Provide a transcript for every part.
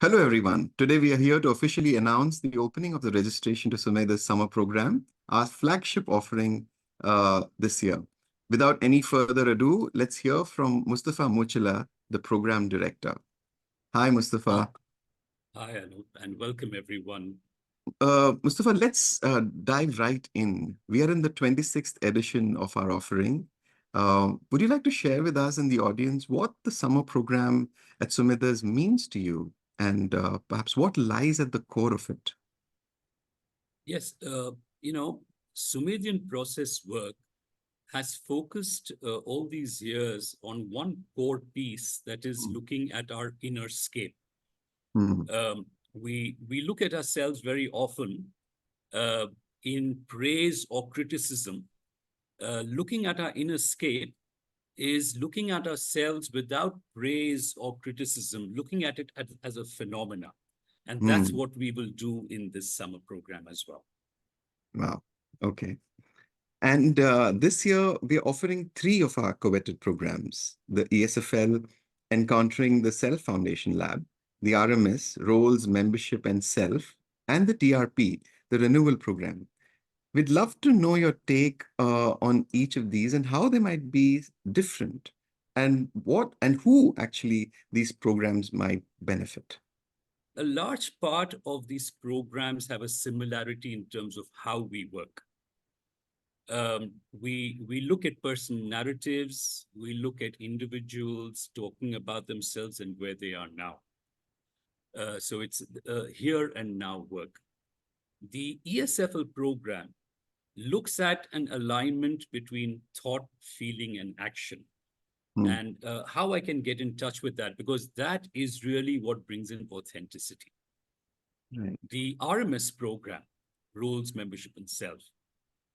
Hello, everyone. Today we are here to officially announce the opening of the registration to Sumedhas Summer Program, our flagship offering this year. Without any further ado, let's hear from Mustafa Moochhala, the program director. Hi, Mustafa. Hi, Anoop, and welcome everyone. Mustafa, let's dive right in. We are in the 26th edition of our offering. Would you like to share with us and the audience what the summer program at Sumedhas means to you, and perhaps what lies at the core of it? Yes, you know, Sumerian process work has focused all these years on one core piece that is Mm. looking at our inner scape. Mm. We look at ourselves very often uh, in praise or criticism. Looking at our inner scape is looking at ourselves without praise or criticism, looking at it as a phenomena. And that's Mm. what we will do in this summer program as well. Wow. Okay. And this year, we're offering three of our coveted programs: the ESFL, Encountering the Self Foundation Lab, the RMS, Roles, Membership, and Self, and the TRP, the Renewal Program. We'd love to know your take on each of these and how they might be different, and what and who actually these programs might benefit. A large part of these programs have a similarity in terms of how we work. We look at person narratives, we look at individuals talking about themselves and where they are now. So it's here and now work. The ESFL program looks at an alignment between thought, feeling, and action, Hmm. and how I can get in touch with that, because that is really what brings in authenticity. Right. The RMS program, Roles, Membership, and Self,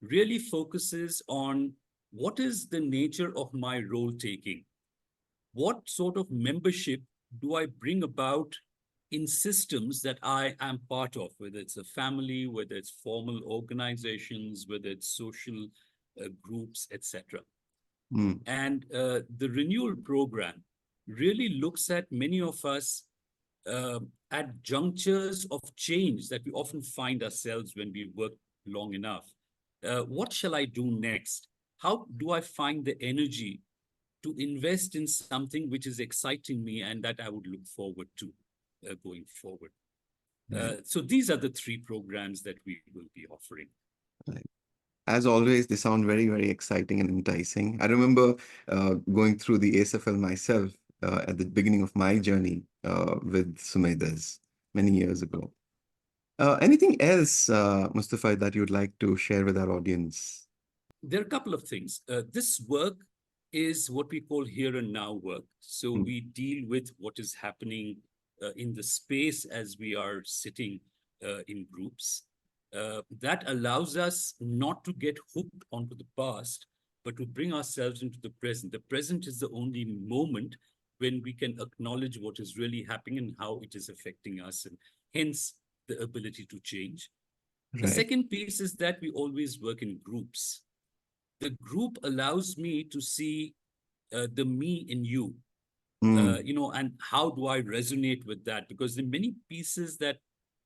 really focuses on what is the nature of my role taking? What sort of membership do I bring about in systems that I am part of, whether it's a family, whether it's formal organizations, whether it's social groups, etc. Hmm. And the renewal program really looks at many of us at junctures of change that we often find ourselves when we work long enough. What shall I do next? How do I find the energy to invest in something which is exciting me and that I would look forward to going forward? Right. So these are the three programs that we will be offering. Right. As always, they sound very, very exciting and enticing. I remember going through the ASFL myself at the beginning of my journey with Sumedhas many years ago. Anything else, Mustafa, that you'd like to share with our audience? There are a couple of things. This work is what we call here and now work. So Mm. we deal with what is happening in the space as we are sitting in groups. That allows us not to get hooked onto the past, but to bring ourselves into the present. The present is the only moment when we can acknowledge what is really happening and how it is affecting us, and hence the ability to change. The Right. second piece is that we always work in groups. The group allows me to see the me in you, Mm. and how do I resonate with that? Because there are many pieces that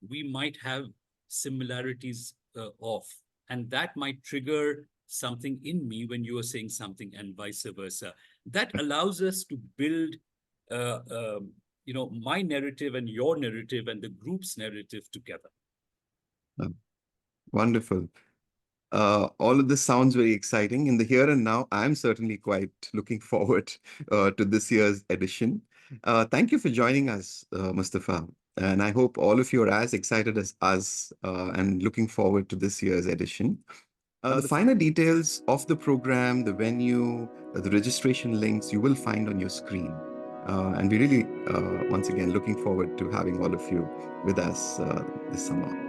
we might have similarities of, and that might trigger something in me when you are saying something, and vice versa. That allows us to build, my narrative and your narrative and the group's narrative together. Uh, Wonderful. All of this sounds very exciting. In the here and now, I'm certainly quite looking forward to this year's edition. Thank you for joining us, Mustafa. And I hope all of you are as excited as us and looking forward to this year's edition. The finer details of the program, the venue, the registration links you will find on your screen. And we really, once again, looking forward to having all of you with us this summer.